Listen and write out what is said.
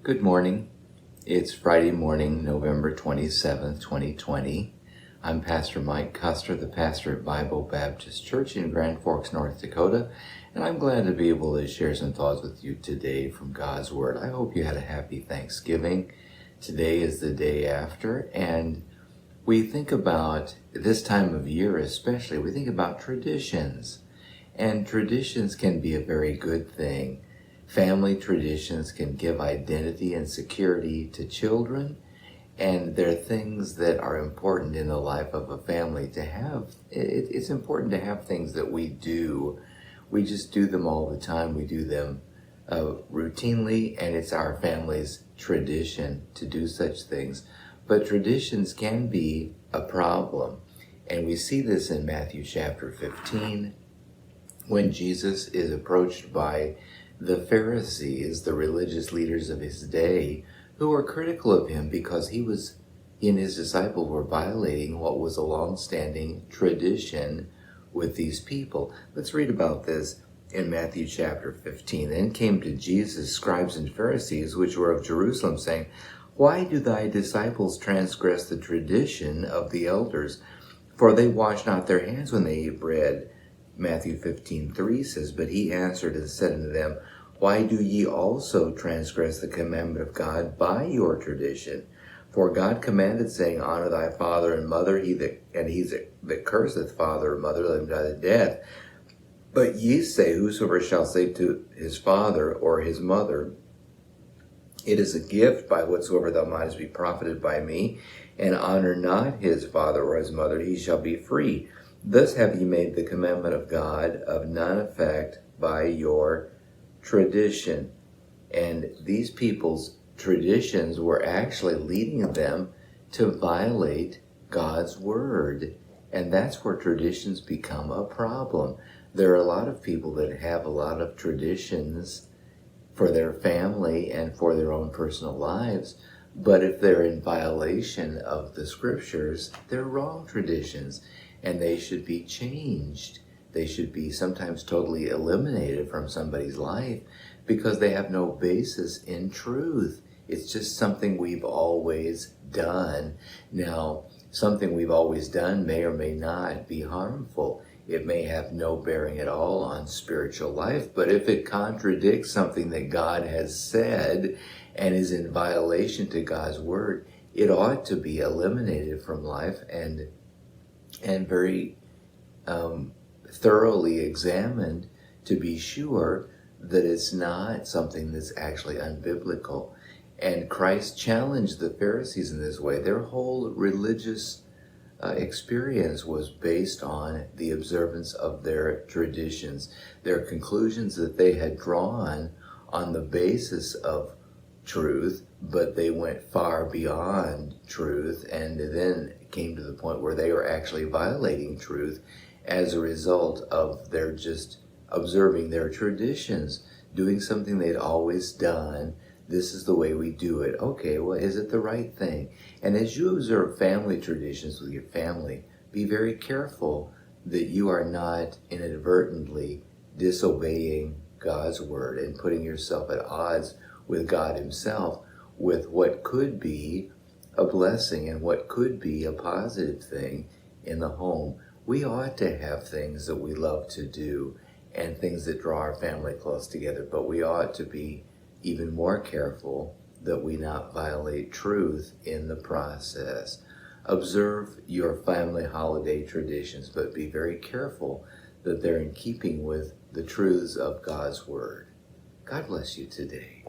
Good morning. It's Friday morning, November 27th, 2020. I'm Pastor Mike Custer, the pastor at Bible Baptist Church in Grand Forks, North Dakota, and I'm glad to be able to share some thoughts with you today from God's Word. I hope you had a happy Thanksgiving. Today is the day after, and we think about this time of year especially, we think about traditions, and traditions can be a very good thing. Family traditions can give identity and security to children, and they're things that are important in the life of a family to have. It's important to have things that we do. We just do them all the time. We do them routinely, and it's our family's tradition to do such things. But traditions can be a problem, and we see this in Matthew chapter 15 when Jesus is approached by the Pharisees, the religious leaders of his day, who were critical of him because he and his disciples were violating what was a long-standing tradition with these people. Let's read about this in Matthew chapter 15. Then came to Jesus scribes and Pharisees, which were of Jerusalem, saying, "Why do thy disciples transgress the tradition of the elders? For they wash not their hands when they eat bread." Matthew 15:3 says, "But he answered and said unto them, Why do ye also transgress the commandment of God by your tradition? For God commanded, saying, Honor thy father and mother, he that curseth father or mother, let him die the death. But ye say, Whosoever shall say to his father or his mother, It is a gift by whatsoever thou mightest be profited by me, and honor not his father or his mother, he shall be free. Thus have ye made the commandment of God of none effect by your tradition." And these people's traditions were actually leading them to violate God's word. And that's where traditions become a problem. There are a lot of people that have a lot of traditions for their family and for their own personal lives, but if they're in violation of the scriptures, they're wrong traditions, and they should be changed. They should be sometimes totally eliminated from somebody's life because they have no basis in truth. It's just something we've always done. Now, something we've always done may or may not be harmful. It may have no bearing at all on spiritual life, but if it contradicts something that God has said and is in violation to God's word, it ought to be eliminated from life and very thoroughly examined to be sure that it's not something that's actually unbiblical. And Christ challenged the Pharisees in this way. Their whole religious experience was based on the observance of their traditions, their conclusions that they had drawn on the basis of truth, but they went far beyond truth and then came to the point where they were actually violating truth as a result of their just observing their traditions, doing something they'd always done. This is the way we do it. Okay, well, is it the right thing? And as you observe family traditions with your family, be very careful that you are not inadvertently disobeying God's word and putting yourself at odds with God himself with what could be a blessing and what could be a positive thing in the home. We ought to have things that we love to do and things that draw our family close together, but we ought to be even more careful that we not violate truth in the process. Observe your family holiday traditions, but be very careful that they're in keeping with the truths of God's word. God bless you today.